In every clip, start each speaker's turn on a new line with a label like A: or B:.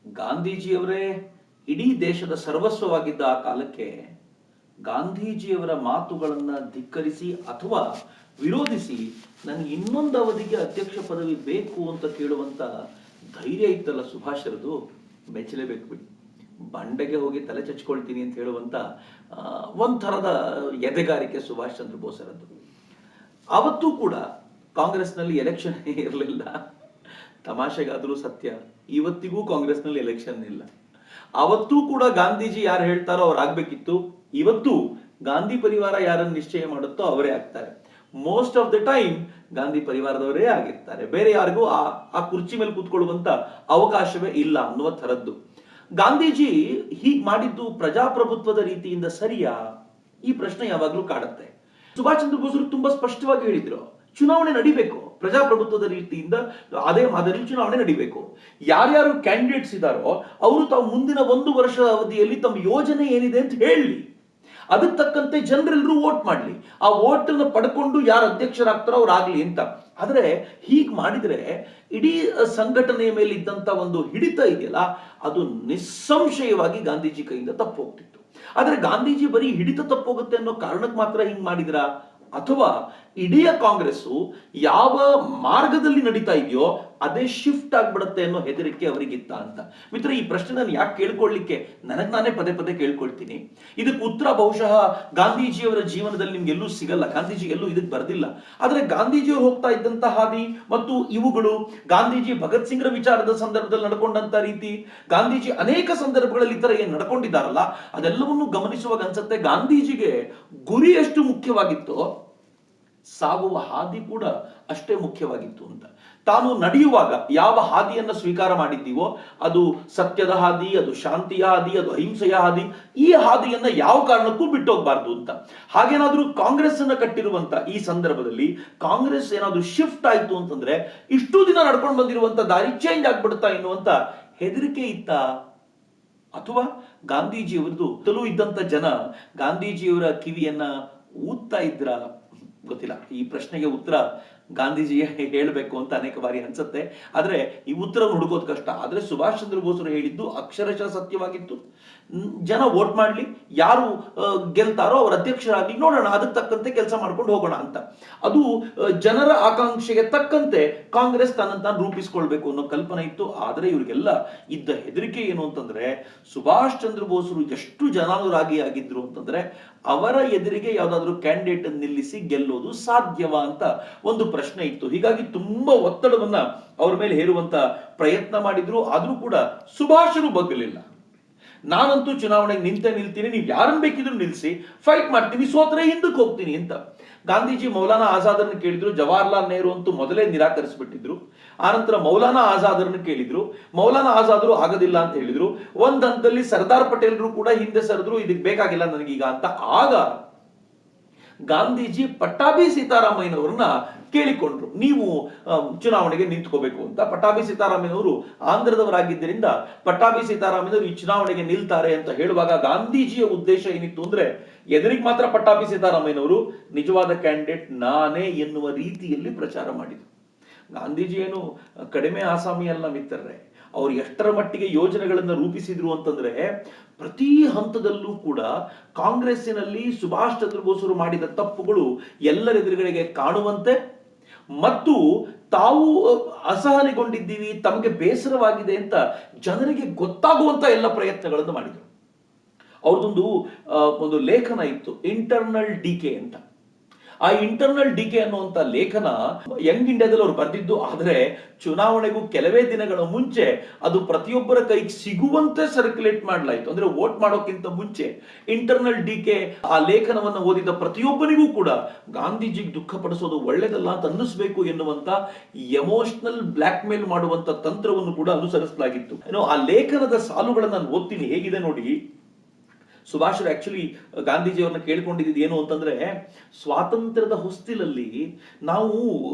A: ಗಾಂಧೀಜಿಯವರೇ ಇಡೀ ದೇಶದ ಸರ್ವಸ್ವವಾಗಿದ್ದ ಆ ಕಾಲಕ್ಕೆ ಗಾಂಧೀಜಿಯವರ ಮಾತುಗಳನ್ನ ಧಿಕ್ಕರಿಸಿ ಅಥವಾ ವಿರೋಧಿಸಿ ನನಗೆ ಇನ್ನೊಂದು ಅವಧಿಗೆ ಅಧ್ಯಕ್ಷ ಪದವಿ ಬೇಕು ಅಂತ ಕೇಳುವಂತ ಧೈರ್ಯ ಇತ್ತಲ್ಲ ಸುಭಾಷರದು, ಮೆಚ್ಚಲೇಬೇಕು ಬಿಡಿ. ಬಂಡೆಗೆ ಹೋಗಿ ತಲೆ ಚಚ್ಕೊಳ್ತೀನಿ ಅಂತ ಹೇಳುವಂತ ಒಂಥರದ ಎದೆಗಾರಿಕೆ ಸುಭಾಷ್ ಚಂದ್ರ ಬೋಸರದ್ದು. ಅವತ್ತೂ ಕೂಡ ಕಾಂಗ್ರೆಸ್ನಲ್ಲಿ ಎಲೆಕ್ಷನ್ ಇರಲಿಲ್ಲ. ತಮಾಷೆಗಾದರೂ ಸತ್ಯ, ಇವತ್ತಿಗೂ ಕಾಂಗ್ರೆಸ್ನಲ್ಲಿ ಎಲೆಕ್ಷನ್ ಇಲ್ಲ. ಅವತ್ತೂ ಕೂಡ ಗಾಂಧೀಜಿ ಯಾರು ಹೇಳ್ತಾರೋ ಅವ್ರು ಆಗ್ಬೇಕಿತ್ತು. ಇವತ್ತು ಗಾಂಧಿ ಪರಿವಾರ ಯಾರನ್ನು ನಿಶ್ಚಯ ಮಾಡುತ್ತೋ ಅವರೇ ಆಗ್ತಾರೆ. Most of the time Gandhi ಪರಿವಾರದವರೇ ಆಗಿರ್ತಾರೆ. ಬೇರೆ ಯಾರಿಗೂ ಆ ಕುರ್ಚಿ ಮೇಲೆ ಕೂತ್ಕೊಳ್ಳುವಂತ ಅವಕಾಶವೇ ಇಲ್ಲ ಅನ್ನುವ ಥರದ್ದು. ಗಾಂಧೀಜಿ ಹೀಗ್ ಮಾಡಿದ್ದು ಪ್ರಜಾಪ್ರಭುತ್ವದ ರೀತಿಯಿಂದ ಸರಿಯಾ? ಈ ಪ್ರಶ್ನೆ ಯಾವಾಗ್ಲೂ ಕಾಡುತ್ತೆ. ಸುಭಾಷ್ ಚಂದ್ರ ಬೋಸರು ತುಂಬಾ ಸ್ಪಷ್ಟವಾಗಿ ಹೇಳಿದ್ರು, ಚುನಾವಣೆ ನಡಿಬೇಕು, ಪ್ರಜಾಪ್ರಭುತ್ವದ ರೀತಿಯಿಂದ ಅದೇ ಮಾದರಿ ಚುನಾವಣೆ ನಡಿಬೇಕು. ಯಾರ್ಯಾರು ಕ್ಯಾಂಡಿಡೇಟ್ಸ್ ಇದ್ದಾರೋ ಅವರು ತಾವು ಮುಂದಿನ 1 ವರ್ಷದ ಅವಧಿಯಲ್ಲಿ ತಮ್ಮ ಯೋಜನೆ ಏನಿದೆ ಅಂತ ಹೇಳಲಿ. ಅದಕ್ಕೆ ತಕ್ಕಂತೆ ಜನರೆಲ್ಲರೂ ವೋಟ್ ಮಾಡಲಿ. ಆ ವೋಟ್ ಅನ್ನು ಪಡ್ಕೊಂಡು ಯಾರು ಅಧ್ಯಕ್ಷರಾಗ್ತಾರೋ ಅವ್ರು ಆಗ್ಲಿ ಅಂತ. ಆದ್ರೆ ಹೀಗ್ ಮಾಡಿದ್ರೆ ಇಡೀ ಸಂಘಟನೆಯ ಮೇಲೆ ಇದ್ದಂತ ಒಂದು ಹಿಡಿತ ಇದೆಯಲ್ಲ, ಅದು ನಿಸ್ಸಂಶಯವಾಗಿ ಗಾಂಧೀಜಿ ಕೈಯಿಂದ ತಪ್ಪು ಹೋಗ್ತಿತ್ತು. ಆದ್ರೆ ಗಾಂಧೀಜಿ ಬರೀ ಹಿಡಿತ ತಪ್ಪೋಗುತ್ತೆ ಅನ್ನೋ ಕಾರಣಕ್ಕೆ ಮಾತ್ರ ಹಿಂಗ್ ಮಾಡಿದ್ರ, ಅಥವಾ ಇಡೀ ಕಾಂಗ್ರೆಸ್ ಯಾವ ಮಾರ್ಗದಲ್ಲಿ ನಡೀತಾ ಇದೆಯೋ ಅದೇ ಶಿಫ್ಟ್ ಆಗ್ಬಿಡುತ್ತೆ ಅನ್ನೋ ಹೆದರಿಕೆ ಅವರಿಗಿತ್ತ ಅಂತ. ಮಿತ್ರ, ಈ ಪ್ರಶ್ನೆ ನಾನು ಯಾಕೆ ಕೇಳ್ಕೊಳ್ಳಿಕ್ಕೆ ನಾನೇ ಪದೇ ಪದೇ ಕೇಳ್ಕೊಳ್ತೀನಿ. ಇದಕ್ಕೆ ಉತ್ತರ ಬಹುಶಃ ಗಾಂಧೀಜಿಯವರ ಜೀವನದಲ್ಲಿ ನಿಮ್ಗೆ ಎಲ್ಲೂ ಸಿಗಲ್ಲ. ಗಾಂಧೀಜಿ ಎಲ್ಲೂ ಇದಕ್ಕೆ ಬರ್ದಿಲ್ಲ. ಆದ್ರೆ ಗಾಂಧೀಜಿಯವರು ಹೋಗ್ತಾ ಇದ್ದಂತ ಹಾದಿ ಮತ್ತು ಇವುಗಳು, ಗಾಂಧೀಜಿ ಭಗತ್ ಸಿಂಗ್ರ ವಿಚಾರದ ಸಂದರ್ಭದಲ್ಲಿ ನಡ್ಕೊಂಡಂತ ರೀತಿ, ಗಾಂಧೀಜಿ ಅನೇಕ ಸಂದರ್ಭಗಳಲ್ಲಿ ಈ ತರ ಏನ್ ನಡ್ಕೊಂಡಿದ್ದಾರಲ್ಲ, ಅದೆಲ್ಲವನ್ನೂ ಗಮನಿಸುವಾಗ ಅನ್ಸುತ್ತೆ ಗಾಂಧೀಜಿಗೆ ಗುರಿ ಎಷ್ಟು ಮುಖ್ಯವಾಗಿತ್ತೋ ಸಾಗುವ ಹಾದಿ ಕೂಡ ಅಷ್ಟೇ ಮುಖ್ಯವಾಗಿತ್ತು ಅಂತ. ತಾನು ನಡೆಯುವಾಗ ಯಾವ ಹಾದಿಯನ್ನ ಸ್ವೀಕಾರ ಮಾಡಿದ್ದೀವೋ ಅದು ಸತ್ಯದ ಹಾದಿ, ಅದು ಶಾಂತಿಯ ಹಾದಿ, ಅದು ಅಹಿಂಸೆಯ ಹಾದಿ, ಈ ಹಾದಿಯನ್ನ ಯಾವ ಕಾರಣಕ್ಕೂ ಬಿಟ್ಟೋಗ್ಬಾರ್ದು ಅಂತ. ಹಾಗೇನಾದ್ರೂ ಕಾಂಗ್ರೆಸ್ ಅನ್ನ ಕಟ್ಟಿರುವಂತ ಈ ಸಂದರ್ಭದಲ್ಲಿ ಕಾಂಗ್ರೆಸ್ ಏನಾದ್ರೂ ಶಿಫ್ಟ್ ಆಯ್ತು ಅಂತಂದ್ರೆ ಇಷ್ಟು ದಿನ ನಡ್ಕೊಂಡು ಬಂದಿರುವಂತ ದಾರಿ ಚೇಂಜ್ ಆಗ್ಬಿಡ್ತಾ ಎನ್ನುವಂತ ಹೆದರಿಕೆ ಇತ್ತ, ಅಥವಾ ಗಾಂಧೀಜಿಯವರದು ತಲೂ ಇದ್ದಂತ ಜನ ಗಾಂಧೀಜಿಯವರ ಕಿವಿಯನ್ನ ಊದ್ತಾ ಇದ್ರ? ಗೊತ್ತಿಲ್ಲ. ಈ ಪ್ರಶ್ನೆಗೆ ಉತ್ತರ ಗಾಂಧೀಜಿಗೆ ಹೇಳಬೇಕು ಅಂತ ಅನೇಕ ಬಾರಿ ಅನ್ಸುತ್ತೆ. ಆದ್ರೆ ಈ ಉತ್ತರ ಹುಡುಕೋದು ಕಷ್ಟ. ಆದ್ರೆ ಸುಭಾಷ್ ಚಂದ್ರ ಬೋಸರು ಹೇಳಿದ್ದು ಅಕ್ಷರಶಃ ಸತ್ಯವಾಗಿತ್ತು. ಜನ ವೋಟ್ ಮಾಡ್ಲಿ, ಯಾರು ಗೆಲ್ತಾರೋ ಅವ್ರ ಅಧ್ಯಕ್ಷರಾಗ್ಲಿ, ನೋಡೋಣ, ಅದಕ್ಕೆ ತಕ್ಕಂತೆ ಕೆಲಸ ಮಾಡ್ಕೊಂಡು ಹೋಗೋಣ ಅಂತ. ಅದು ಜನರ ಆಕಾಂಕ್ಷೆಗೆ ತಕ್ಕಂತೆ ಕಾಂಗ್ರೆಸ್ ತಾನು ರೂಪಿಸ್ಕೊಳ್ಬೇಕು ಅನ್ನೋ ಕಲ್ಪನೆ ಇತ್ತು. ಆದ್ರೆ ಇವ್ರಿಗೆಲ್ಲ ಇದ್ದ ಹೆದರಿಕೆ ಏನು ಅಂತಂದ್ರೆ, ಸುಭಾಷ್ ಚಂದ್ರ ಬೋಸರು ಎಷ್ಟು ಜನಾನುರಾಗಿ ಆಗಿದ್ರು ಅಂತಂದ್ರೆ ಅವರ ಎದುರಿಗೆ ಯಾವ್ದಾದ್ರು ಕ್ಯಾಂಡಿಡೇಟ್ ನಿಲ್ಲಿಸಿ ಗೆಲ್ಲೋದು ಸಾಧ್ಯವಾ ಅಂತ ಒಂದು ಪ್ರಶ್ನೆ ಇತ್ತು. ಹೀಗಾಗಿ ತುಂಬಾ ಒತ್ತಡವನ್ನ ಅವ್ರ ಮೇಲೆ ಹೇರುವಂತ ಪ್ರಯತ್ನ ಮಾಡಿದ್ರು. ಆದ್ರೂ ಕೂಡ ಸುಭಾಷರು ಬಗ್ಗಲಿಲ್ಲ. ನಾನಂತೂ ಚುನಾವಣೆಗೆ ನಿಲ್ತೀನಿ, ನೀವು ಯಾರನ್ನ ಬೇಕಿದ್ರು ನಿಲ್ಲಿಸಿ, ಫೈಟ್ ಮಾಡ್ತೀನಿ, ಸೋತ್ರೆ ಹಿಂದಕ್ಕೆ ಹೋಗ್ತೀನಿ ಅಂತ. ಗಾಂಧೀಜಿ ಮೌಲಾನಾ ಆಜಾದರ್ನ ಕೇಳಿದ್ರು, ಜವಾಹರ್ಲಾಲ್ ನೆಹರು ಅಂತೂ ಮೊದಲೇ ನಿರಾಕರಿಸ್ಬಿಟ್ಟಿದ್ರು. ಆನಂತರ ಮೌಲಾನಾ ಆಜಾದರ್ನ ಕೇಳಿದ್ರು, ಮೌಲಾನಾ ಆಜಾದ್ರು ಆಗೋದಿಲ್ಲ ಅಂತ ಹೇಳಿದ್ರು. ಒಂದ್ ಹಂತದಲ್ಲಿ ಸರ್ದಾರ್ ಪಟೇಲ್ರು ಕೂಡ ಹಿಂದೆ ಸರಿದ್ರು, ಇದಕ್ಕೆ ಬೇಕಾಗಿಲ್ಲ ನನಗೀಗ ಅಂತ. ಆಗ ಗಾಂಧೀಜಿ ಪಟ್ಟಾಭಿ ಸೀತಾರಾಮಯ್ಯನವರನ್ನ ಕೇಳಿಕೊಂಡ್ರು, ನೀವು ಚುನಾವಣೆಗೆ ನಿಂತ್ಕೋಬೇಕು ಅಂತ. ಪಟ್ಟಾಭಿ ಸೀತಾರಾಮಯ್ಯನವರು ಆಂಧ್ರದವರಾಗಿದ್ದರಿಂದ ಪಟ್ಟಾಭಿ ಸೀತಾರಾಮಯ್ಯನವರು ಈ ಚುನಾವಣೆಗೆ ನಿಲ್ತಾರೆ ಅಂತ ಹೇಳುವಾಗ ಗಾಂಧೀಜಿಯ ಉದ್ದೇಶ ಏನಿತ್ತು ಅಂದ್ರೆ, ಎದುರಿಗೆ ಮಾತ್ರ ಪಟ್ಟಾಭಿ ಸೀತಾರಾಮಯ್ಯನವರು, ನಿಜವಾದ ಕ್ಯಾಂಡಿಡೇಟ್ ನಾನೇ ಎನ್ನುವ ರೀತಿಯಲ್ಲಿ ಪ್ರಚಾರ ಮಾಡಿದ್ರು. ಗಾಂಧೀಜಿ ಏನು ಕಡಿಮೆ ಆಸಾಮಿ ಅಲ್ಲ ಮಿತ್ರರೇ. ಅವ್ರು ಎಷ್ಟರ ಮಟ್ಟಿಗೆ ಯೋಜನೆಗಳನ್ನು ರೂಪಿಸಿದ್ರು ಅಂತಂದ್ರೆ, ಪ್ರತಿ ಹಂತದಲ್ಲೂ ಕೂಡ ಕಾಂಗ್ರೆಸ್ಸಿನಲ್ಲಿ ಸುಭಾಷ್ ಚಂದ್ರ ಬೋಸರು ಮಾಡಿದ ತಪ್ಪುಗಳು ಎಲ್ಲರೆದುರುಗಳಿಗೆ ಕಾಣುವಂತೆ ಮತ್ತು ತಾವು ಅಸಹನೆಗೊಂಡಿದ್ದೀವಿ, ತಮಗೆ ಬೇಸರವಾಗಿದೆ ಅಂತ ಜನರಿಗೆ ಗೊತ್ತಾಗುವಂತ ಎಲ್ಲ ಪ್ರಯತ್ನಗಳನ್ನು ಮಾಡಿದ್ರು. ಅವ್ರದೊಂದು ಲೇಖನ ಇತ್ತು, ಇಂಟರ್ನಲ್ ಡಿಕೆ ಅಂತ. ಆ ಇಂಟರ್ನಲ್ ಡಿಕೆ ಅನ್ನುವಂತ ಲೇಖನ ಯಂಗ್ ಇಂಡಿಯಾದಲ್ಲಿ ಅವ್ರು ಬರೆದಿದ್ದು. ಆದ್ರೆ ಚುನಾವಣೆಗೂ ಕೆಲವೇ ದಿನಗಳ ಮುಂಚೆ ಅದು ಪ್ರತಿಯೊಬ್ಬರ ಕೈಗೆ ಸಿಗುವಂತೆ ಸರ್ಕ್ಯುಲೇಟ್ ಮಾಡಲಾಯಿತು. ಅಂದ್ರೆ ವೋಟ್ ಮಾಡೋಕ್ಕಿಂತ ಮುಂಚೆ ಇಂಟರ್ನಲ್ ಡಿಕೆ ಆ ಲೇಖನವನ್ನು ಓದಿದ ಪ್ರತಿಯೊಬ್ಬರಿಗೂ ಕೂಡ ಗಾಂಧೀಜಿಗೆ ದುಃಖ ಪಡಿಸೋದು ಒಳ್ಳೇದಲ್ಲ ಅಂತ ಅನ್ನಿಸ್ಬೇಕು ಎನ್ನುವಂತ ಎಮೋಷನಲ್ ಬ್ಲಾಕ್ ಮೇಲ್ ಮಾಡುವಂತ ತಂತ್ರವನ್ನು ಕೂಡ ಅನುಸರಿಸಲಾಗಿತ್ತು. ಏನೋ ಆ ಲೇಖನದ ಸಾಲುಗಳನ್ನು ನಾನು ಓದ್ತೀನಿ, ಹೇಗಿದೆ ನೋಡಿ. ಸುಭಾಷರು ಆಕ್ಚುಲಿ ಗಾಂಧೀಜಿಯವ್ರನ್ನ ಕೇಳ್ಕೊಂಡಿದ್ದು ಏನು ಅಂತಂದ್ರೆ, ಸ್ವಾತಂತ್ರ್ಯದ ಹೊಸ್ತಿಲಲ್ಲಿ ನಾವು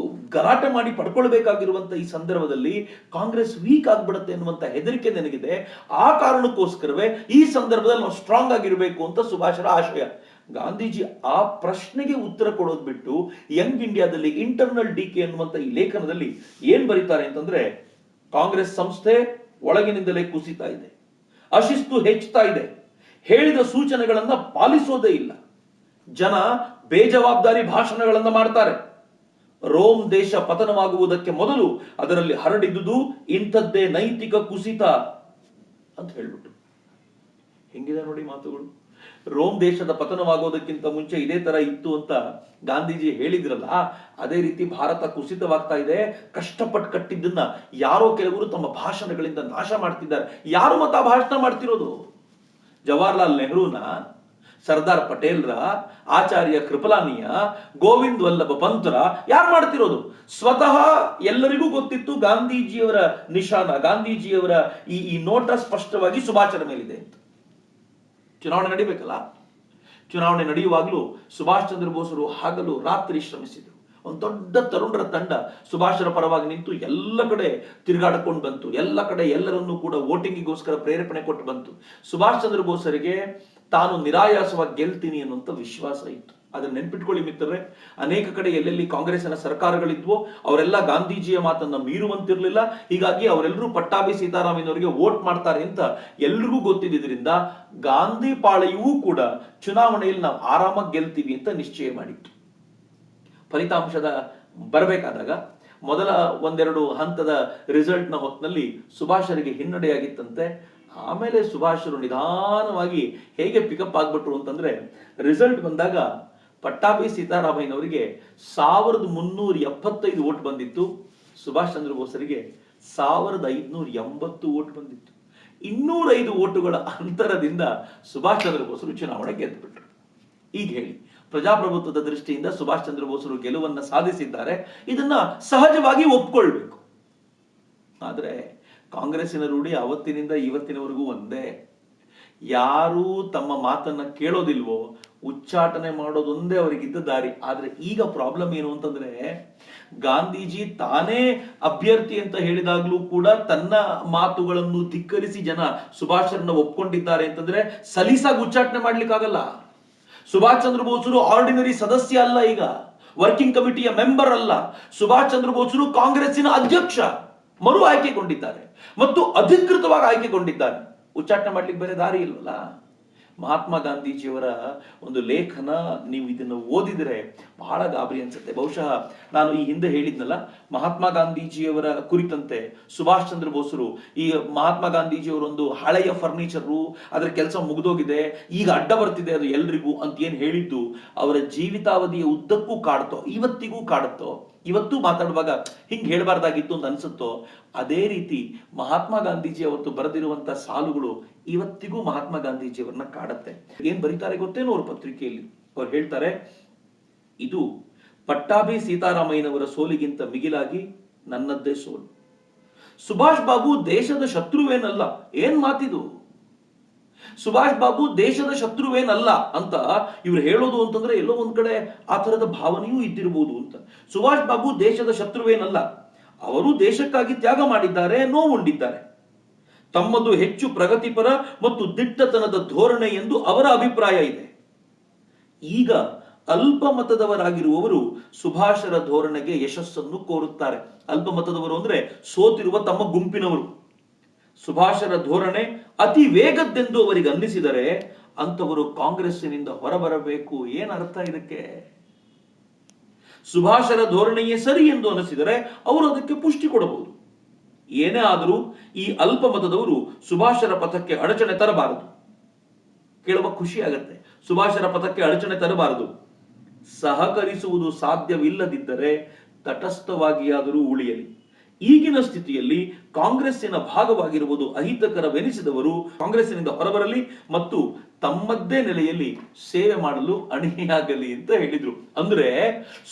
A: ಗಲಾಟೆ ಮಾಡಿ ಪಡ್ಕೊಳ್ಬೇಕಾಗಿರುವಂತ ಈ ಸಂದರ್ಭದಲ್ಲಿ ಕಾಂಗ್ರೆಸ್ ವೀಕ್ ಆಗ್ಬಿಡುತ್ತೆ ಅನ್ನುವಂತ ಹೆದರಿಕೆ ನನಗಿದೆ. ಆ ಕಾರಣಕ್ಕೋಸ್ಕರವೇ ಈ ಸಂದರ್ಭದಲ್ಲಿ ನಾವು ಸ್ಟ್ರಾಂಗ್ ಆಗಿರ್ಬೇಕು ಅಂತ ಸುಭಾಷರ ಆಶಯ. ಗಾಂಧೀಜಿ ಆ ಪ್ರಶ್ನೆಗೆ ಉತ್ತರ ಕೊಡೋದು ಬಿಟ್ಟು ಯಂಗ್ ಇಂಡಿಯಾದಲ್ಲಿ ಇಂಟರ್ನಲ್ ಡಿಕೆ ಅನ್ನುವಂತ ಈ ಲೇಖನದಲ್ಲಿ ಏನ್ ಬರೀತಾರೆ ಅಂತಂದ್ರೆ, ಕಾಂಗ್ರೆಸ್ ಸಂಸ್ಥೆ ಒಳಗಿನಿಂದಲೇ ಕುಸಿತಾ ಇದೆ. ಅಶಿಸ್ತು ಹೆಚ್ಚುತ್ತಾ ಇದೆ. ಹೇಳಿದ ಸೂಚನೆಗಳನ್ನ ಪಾಲಿಸೋದೇ ಇಲ್ಲ. ಜನ ಬೇಜವಾಬ್ದಾರಿ ಭಾಷಣಗಳನ್ನ ಮಾಡ್ತಾರೆ. ರೋಮ್ ದೇಶ ಪತನವಾಗುವುದಕ್ಕೆ ಮೊದಲು ಅದರಲ್ಲಿ ಹರಡಿದುದು ಇಂಥದ್ದೇ ನೈತಿಕ ಕುಸಿತ ಅಂತ ಹೇಳ್ಬಿಟ್ಟು. ಹೆಂಗಿದೆ ನೋಡಿ ಮಾತುಗಳು. ರೋಮ್ ದೇಶದ ಪತನವಾಗೋದಕ್ಕಿಂತ ಮುಂಚೆ ಇದೇ ತರ ಇತ್ತು ಅಂತ ಗಾಂಧೀಜಿ ಹೇಳಿದ್ರಲ್ಲ, ಅದೇ ರೀತಿ ಭಾರತ ಕುಸಿತವಾಗ್ತಾ ಇದೆ. ಕಷ್ಟಪಟ್ಟು ಕಟ್ಟಿದ್ದನ್ನ ಯಾರೋ ಕೆಲವರು ತಮ್ಮ ಭಾಷಣಗಳಿಂದ ನಾಶ ಮಾಡ್ತಿದ್ದಾರೆ. ಯಾರು ಮತ ಭಾಷಣ ಮಾಡ್ತಿರೋದು? ಜವಾಹರ್ಲಾಲ್ ನೆಹರೂನ, ಸರ್ದಾರ್ ಪಟೇಲ್ರ, ಆಚಾರ್ಯ ಕೃಪಲಾನಿಯ, ಗೋವಿಂದ್ ವಲ್ಲಭ ಪಂತರ ಯಾರು ಮಾಡ್ತಿರೋದು? ಸ್ವತಃ ಎಲ್ಲರಿಗೂ ಗೊತ್ತಿತ್ತು ಗಾಂಧೀಜಿಯವರ ನಿಶಾನ, ಗಾಂಧೀಜಿಯವರ ಈ ನೋಟ ಸ್ಪಷ್ಟವಾಗಿ ಸುಭಾಷರ ಮೇಲಿದೆ ಅಂತ. ಚುನಾವಣೆ ನಡಿಬೇಕಲ್ಲ, ಚುನಾವಣೆ ನಡೆಯುವಾಗಲೂ ಸುಭಾಷ್ ಚಂದ್ರ ಬೋಸರು ಹಗಲು ರಾತ್ರಿ ಶ್ರಮಿಸಿದರು. ಒಂದು ದೊಡ್ಡ ತರುಣರ ತಂಡ ಸುಭಾಷರ ಪರವಾಗಿ ನಿಂತು ಎಲ್ಲ ಕಡೆ ತಿರುಗಾಡಿಕೊಂಡು ಬಂತು. ಎಲ್ಲ ಕಡೆ ಎಲ್ಲರನ್ನೂ ಕೂಡ ವೋಟಿಂಗಿಗೋಸ್ಕರ ಪ್ರೇರೇಪಣೆ ಕೊಟ್ಟು ಬಂತು. ಸುಭಾಷ್ ಚಂದ್ರ ಬೋಸರಿಗೆ ತಾನು ನಿರಾಯಾಸವಾಗಿ ಗೆಲ್ತೀನಿ ಅನ್ನುವಂಥ ವಿಶ್ವಾಸ ಇತ್ತು. ಅದನ್ನ ನೆನ್ಪಿಟ್ಕೊಳ್ಳಿ ಮಿತ್ರರೇ, ಅನೇಕ ಕಡೆ ಎಲ್ಲೆಲ್ಲಿ ಕಾಂಗ್ರೆಸ್ಸಿನ ಸರ್ಕಾರಗಳಿದ್ವೋ ಅವರೆಲ್ಲ ಗಾಂಧೀಜಿಯ ಮಾತನ್ನ ಮೀರುವಂತಿರ್ಲಿಲ್ಲ. ಹೀಗಾಗಿ ಅವರೆಲ್ಲರೂ ಪಟ್ಟಾಭಿ ಸೀತಾರಾಮಯ್ಯನವರಿಗೆ ವೋಟ್ ಮಾಡ್ತಾರೆ ಅಂತ ಎಲ್ರಿಗೂ ಗೊತ್ತಿದ್ದರಿಂದ ಗಾಂಧಿ ಪಾಳೆಯವೂ ಕೂಡ ಚುನಾವಣೆಯಲ್ಲಿ ನಾವು ಆರಾಮಾಗಿ ಗೆಲ್ತೀವಿ ಅಂತ ನಿಶ್ಚಯ ಮಾಡಿತ್ತು. ಫಲಿತಾಂಶದ ಬರಬೇಕಾದಾಗ ಮೊದಲ ಒಂದೆರಡು ಹಂತದ ರಿಸಲ್ಟ್ ನ ಹೊತ್ತಿನಲ್ಲಿ ಸುಭಾಷರಿಗೆ ಹಿನ್ನಡೆಯಾಗಿತ್ತಂತೆ. ಆಮೇಲೆ ಸುಭಾಷರು ನಿಧಾನವಾಗಿ ಹೇಗೆ ಪಿಕಪ್ ಆಗ್ಬಿಟ್ರು ಅಂತಂದ್ರೆ, ರಿಸಲ್ಟ್ ಬಂದಾಗ ಪಟ್ಟಾಭಿ ಸೀತಾರಾಮಯ್ಯನವರಿಗೆ 1375 ವೋಟ್ ಬಂದಿತ್ತು. ಸುಭಾಷ್ ಚಂದ್ರ ಬೋಸರಿಗೆ 1580 ವೋಟ್ ಬಂದಿತ್ತು. 205 ವೋಟುಗಳ ಅಂತರದಿಂದ ಸುಭಾಷ್ ಚಂದ್ರ ಬೋಸರು ಚುನಾವಣೆ ಗೆದ್ದುಬಿಟ್ರು. ಈಗ ಹೇಳಿ, ಪ್ರಜಾಪ್ರಭುತ್ವದ ದೃಷ್ಟಿಯಿಂದ ಸುಭಾಷ್ ಚಂದ್ರ ಬೋಸರು ಗೆಲುವನ್ನ ಸಾಧಿಸಿದ್ದಾರೆ. ಇದನ್ನ ಸಹಜವಾಗಿ ಒಪ್ಕೊಳ್ಬೇಕು. ಆದ್ರೆ ಕಾಂಗ್ರೆಸ್ಸಿನ ರೂಢಿ ಅವತ್ತಿನಿಂದ ಇವತ್ತಿನವರೆಗೂ ಒಂದೇ. ಯಾರು ತಮ್ಮ ಮಾತನ್ನ ಕೇಳೋದಿಲ್ವೋ ಉಚ್ಚಾಟನೆ ಮಾಡೋದೊಂದೇ ಅವರಿಗಿದ್ದ ದಾರಿ. ಆದ್ರೆ ಈಗ ಪ್ರಾಬ್ಲಮ್ ಏನು ಅಂತಂದ್ರೆ, ಗಾಂಧೀಜಿ ತಾನೇ ಅಭ್ಯರ್ಥಿ ಅಂತ ಹೇಳಿದಾಗ್ಲೂ ಕೂಡ ತನ್ನ ಮಾತುಗಳನ್ನು ಧಿಕ್ಕರಿಸಿ ಜನ ಸುಭಾಷರನ್ನ ಒಪ್ಕೊಂಡಿದ್ದಾರೆ ಅಂತಂದ್ರೆ ಸಲೀಸಾಗಿ ಉಚ್ಚಾಟನೆ ಮಾಡ್ಲಿಕ್ಕಾಗಲ್ಲ. ಸುಭಾಷ್ ಚಂದ್ರ ಬೋಸರು ಆರ್ಡಿನರಿ ಸದಸ್ಯ ಅಲ್ಲ, ಈಗ ವರ್ಕಿಂಗ್ ಕಮಿಟಿಯ ಮೆಂಬರ್ ಅಲ್ಲ. ಸುಭಾಷ್ ಚಂದ್ರ ಬೋಸರು ಕಾಂಗ್ರೆಸ್ಸಿನ ಅಧ್ಯಕ್ಷ, ಮರು ಆಯ್ಕೆಗೊಂಡಿದ್ದಾರೆ ಮತ್ತು ಅಧಿಕೃತವಾಗಿ ಆಯ್ಕೆಗೊಂಡಿದ್ದಾರೆ. ಉಚ್ಚಾಟನೆ ಮಾಡ್ಲಿಕ್ಕೆ ಬೇರೆ ದಾರಿ ಇಲ್ವಲ್ಲ. ಮಹಾತ್ಮ ಗಾಂಧೀಜಿಯವರ ಒಂದು ಲೇಖನ ನೀವು ಇದನ್ನು ಓದಿದರೆ ಬಹಳ ಗಾಬರಿ ಅನ್ಸುತ್ತೆ. ಬಹುಶಃ ನಾನು ಈ ಹಿಂದೆ ಹೇಳಿದ್ನಲ್ಲ, ಮಹಾತ್ಮ ಗಾಂಧೀಜಿಯವರ ಕುರಿತಂತೆ ಸುಭಾಷ್ ಚಂದ್ರ ಬೋಸರು, ಈ ಮಹಾತ್ಮ ಗಾಂಧೀಜಿಯವರೊಂದು ಹಳೆಯ ಫರ್ನಿಚರು, ಅದರ ಕೆಲಸ ಮುಗಿದೋಗಿದೆ, ಈಗ ಅಡ್ಡ ಬರ್ತಿದೆ ಅದು ಎಲ್ರಿಗೂ ಅಂತ ಏನ್ ಹೇಳಿದ್ದು ಅವರ ಜೀವಿತಾವಧಿಯ ಉದ್ದಕ್ಕೂ ಕಾಡ್ತೋ, ಇವತ್ತಿಗೂ ಕಾಡುತ್ತೋ, ಇವತ್ತು ಮಾತಾಡುವಾಗ ಹಿಂಗ್ ಹೇಳ್ಬಾರ್ದಾಗಿತ್ತು ಅಂತ ಅನ್ಸುತ್ತೋ, ಅದೇ ರೀತಿ ಮಹಾತ್ಮ ಗಾಂಧೀಜಿ ಅವತ್ತು ಬರೆದಿರುವಂತ ಸಾಲುಗಳು ಇವತ್ತಿಗೂ ಮಹಾತ್ಮ ಗಾಂಧೀಜಿಯವರನ್ನ ಕಾಡುತ್ತೆ. ಏನ್ ಬರೀತಾರೆ ಗೊತ್ತೇನೋ ಅವ್ರ ಪತ್ರಿಕೆಯಲ್ಲಿ? ಅವ್ರು ಹೇಳ್ತಾರೆ, ಇದು ಪಟ್ಟಾಭಿ ಸೀತಾರಾಮಯ್ಯನವರ ಸೋಲಿಗಿಂತ ಮಿಗಿಲಾಗಿ ನನ್ನದ್ದೇ ಸೋಲು. ಸುಭಾಷ್ ಬಾಬು ದೇಶದ ಶತ್ರುವೇನಲ್ಲ. ಏನ್ ಮಾತಿದು? ಸುಭಾಷ್ ಬಾಬು ದೇಶದ ಶತ್ರುವೇನಲ್ಲ ಅಂತ ಇವ್ರು ಹೇಳೋದು ಅಂತಂದ್ರೆ ಎಲ್ಲೋ ಒಂದ್ ಕಡೆ ಆ ತರದ ಭಾವನೆಯೂ ಇದ್ದಿರಬಹುದು ಅಂತ. ಸುಭಾಷ್ ಬಾಬು ದೇಶದ ಶತ್ರುವೇನಲ್ಲ. ಅವರು ದೇಶಕ್ಕಾಗಿ ತ್ಯಾಗ ಮಾಡಿದ್ದಾರೆ, ನೋವುಂಡಿದ್ದಾರೆ. ತಮ್ಮದು ಹೆಚ್ಚು ಪ್ರಗತಿಪರ ಮತ್ತು ದಿಟ್ಟತನದ ಧೋರಣೆ ಎಂದು ಅವರ ಅಭಿಪ್ರಾಯ ಇದೆ. ಈಗ ಅಲ್ಪಮತದವರಾಗಿರುವವರು ಸುಭಾಷರ ಧೋರಣೆಗೆ ಯಶಸ್ಸನ್ನು ಕೋರುತ್ತಾರೆ. ಅಲ್ಪಮತದವರು ಅಂದ್ರೆ ಸೋತಿರುವ ತಮ್ಮ ಗುಂಪಿನವರು. ಸುಭಾಷರ ಧೋರಣೆ ಅತಿ ವೇಗದ್ದೆಂದು ಅವರಿಗೆ ಅನ್ನಿಸಿದರೆ ಅಂತವರು ಕಾಂಗ್ರೆಸ್ಸಿನಿಂದ ಹೊರಬರಬೇಕು. ಏನ್ ಅರ್ಥ ಇದಕ್ಕೆ? ಸುಭಾಷರ ಧೋರಣೆಯೇ ಸರಿ ಎಂದು ಅನಿಸಿದರೆ ಅವರು ಅದಕ್ಕೆ ಪುಷ್ಟಿ ಕೊಡಬಹುದು. ಏನೇ ಆದರೂ ಈ ಅಲ್ಪಮತದವರು ಸುಭಾಷರ ಪಥಕ್ಕೆ ಅಡಚಣೆ ತರಬಾರದು. ಕೇಳುವ ಖುಷಿ ಆಗತ್ತೆ. ಸುಭಾಷರ ಪಥಕ್ಕೆ ಅಡಚಣೆ ತರಬಾರದು. ಸಹಕರಿಸುವುದು ಸಾಧ್ಯವಿಲ್ಲದಿದ್ದರೆ ತಟಸ್ಥವಾಗಿಯಾದರೂ ಉಳಿಯಲಿ. ಈಗಿನ ಸ್ಥಿತಿಯಲ್ಲಿ ಕಾಂಗ್ರೆಸ್ಸಿನ ಭಾಗವಾಗಿರುವುದು ಅಹಿತಕರವೆನಿಸಿದವರು ಕಾಂಗ್ರೆಸ್ಸಿನಿಂದ ಹೊರಬರಲಿ ಮತ್ತು ತಮ್ಮದ್ದೇ ನೆಲೆಯಲ್ಲಿ ಸೇವೆ ಮಾಡಲು ಅಣಿಯಾಗಲಿ ಅಂತ ಹೇಳಿದ್ರು. ಅಂದ್ರೆ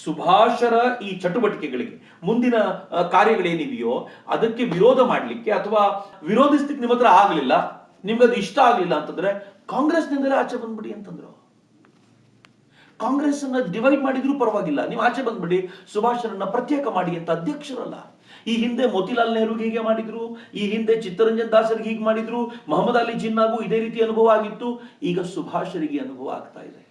A: ಸುಭಾಷರ ಈ ಚಟುವಟಿಕೆಗಳಿಗೆ, ಮುಂದಿನ ಕಾರ್ಯಗಳೇನಿವೆಯೋ ಅದಕ್ಕೆ ವಿರೋಧ ಮಾಡ್ಲಿಕ್ಕೆ ಅಥವಾ ವಿರೋಧಿಸ್ಲಿಕ್ಕೆ ನಿಮ್ಮ ಹತ್ರ ಆಗ್ಲಿಲ್ಲ, ನಿಮ್ಗದು ಇಷ್ಟ ಆಗ್ಲಿಲ್ಲ ಅಂತಂದ್ರೆ ಕಾಂಗ್ರೆಸ್ನಿಂದಲೇ ಆಚೆ ಬಂದ್ಬಿಡಿ ಅಂತಂದ್ರು. ಕಾಂಗ್ರೆಸ್ ಅನ್ನ ಡಿವೈಡ್ ಮಾಡಿದ್ರು ಪರವಾಗಿಲ್ಲ, ನೀವು ಆಚೆ ಬಂದ್ಬಿಡಿ, ಸುಭಾಷರನ್ನ ಪ್ರತ್ಯೇಕ ಮಾಡಿ ಅಂತ ಅಧ್ಯಕ್ಷರಲ್ಲ. ಈ ಹಿಂದೆ ಮೋತಿಲಾಲ್ ನೆಹರುಗೆ ಹೀಗೆ ಮಾಡಿದ್ರು, ಈ ಹಿಂದೆ ಚಿತ್ತರಂಜನ್ ದಾಸರಿಗೆ ಹೀಗೆ ಮಾಡಿದ್ರು, ಮೊಹಮ್ಮದ್ ಅಲಿ ಜಿನ್ನಾಗೂ ಇದೇ ರೀತಿ ಅನುಭವ ಆಗಿತ್ತು. ಈಗ ಸುಭಾಷರಿಗೆ ಅನುಭವ ಆಗ್ತಾ ಇದೆ.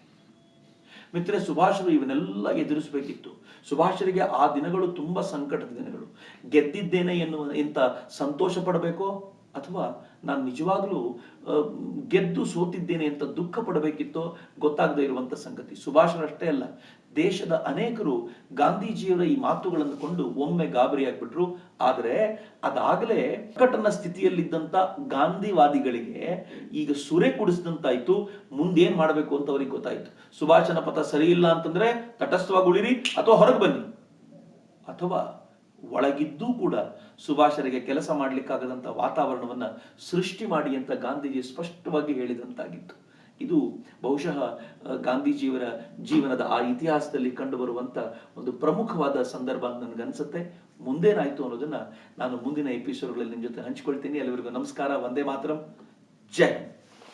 A: ಮಿತ್ರ, ಸುಭಾಷರು ಇವನ್ನೆಲ್ಲ ಎದುರಿಸಬೇಕಿತ್ತು. ಸುಭಾಷರಿಗೆ ಆ ದಿನಗಳು ತುಂಬಾ ಸಂಕಟದ ದಿನಗಳು. ಗೆದ್ದಿದ್ದೇನೆ ಎನ್ನುವ ಇಂತ ಸಂತೋಷ ಪಡಬೇಕೋ ಅಥವಾ ನಾನು ನಿಜವಾಗ್ಲೂ ಗೆದ್ದು ಸೋತಿದ್ದೇನೆ ಅಂತ ದುಃಖ ಪಡಬೇಕಿತ್ತೋ ಗೊತ್ತಾಗದೇ ಇರುವಂತ ಸಂಗತಿ. ಸುಭಾಷರಷ್ಟೇ ಅಲ್ಲ, ದೇಶದ ಅನೇಕರು ಗಾಂಧೀಜಿಯವರ ಈ ಮಾತುಗಳನ್ನು ಕೊಂಡು ಒಮ್ಮೆ ಗಾಬರಿಯಾಗ್ಬಿಟ್ರು. ಆದರೆ ಅದಾಗಲೇ ಕಟನ ಸ್ಥಿತಿಯಲ್ಲಿದ್ದಂತ ಗಾಂಧಿವಾದಿಗಳಿಗೆ ಈಗ ಸುರೆ ಕುಡಿಸಿದಂತಾಯ್ತು. ಮುಂದೇನ್ ಮಾಡಬೇಕು ಅಂತ ಅವ್ರಿಗೆ ಗೊತ್ತಾಯ್ತು. ಸುಭಾಷನ ಪಥ ಸರಿ ಇಲ್ಲ ಅಂತಂದ್ರೆ ತಟಸ್ಥವಾಗಿ ಉಳಿರಿ ಅಥವಾ ಹೊರಗೆ ಬನ್ನಿ, ಅಥವಾ ಒಳಗಿದ್ದೂ ಕೂಡ ಸುಭಾಷರಿಗೆ ಕೆಲಸ ಮಾಡ್ಲಿಕ್ಕಾಗದಂತ ವಾತಾವರಣವನ್ನ ಸೃಷ್ಟಿ ಮಾಡಿ ಅಂತ ಗಾಂಧೀಜಿ ಸ್ಪಷ್ಟವಾಗಿ ಹೇಳಿದಂತಾಗಿತ್ತು. ಇದು ಬಹುಶಃ ಗಾಂಧೀಜಿಯವರ ಜೀವನದ ಆ ಇತಿಹಾಸದಲ್ಲಿ ಕಂಡು ಬರುವಂತ ಒಂದು ಪ್ರಮುಖವಾದ ಸಂದರ್ಭ ಅಂತ ನನ್ಗನ್ಸುತ್ತೆ. ಮುಂದೇನಾಯ್ತು ಅನ್ನೋದನ್ನ ನಾನು ಮುಂದಿನ ಎಪಿಸೋಡ್ಗಳಲ್ಲಿ ನಿಮ್ ಜೊತೆ ಹಂಚ್ಕೊಳ್ತೀನಿ. ಎಲ್ಲರಿಗೂ ನಮಸ್ಕಾರ. ವಂದೇ ಮಾತರಂ. ಜೈ ಹಿಂದ್.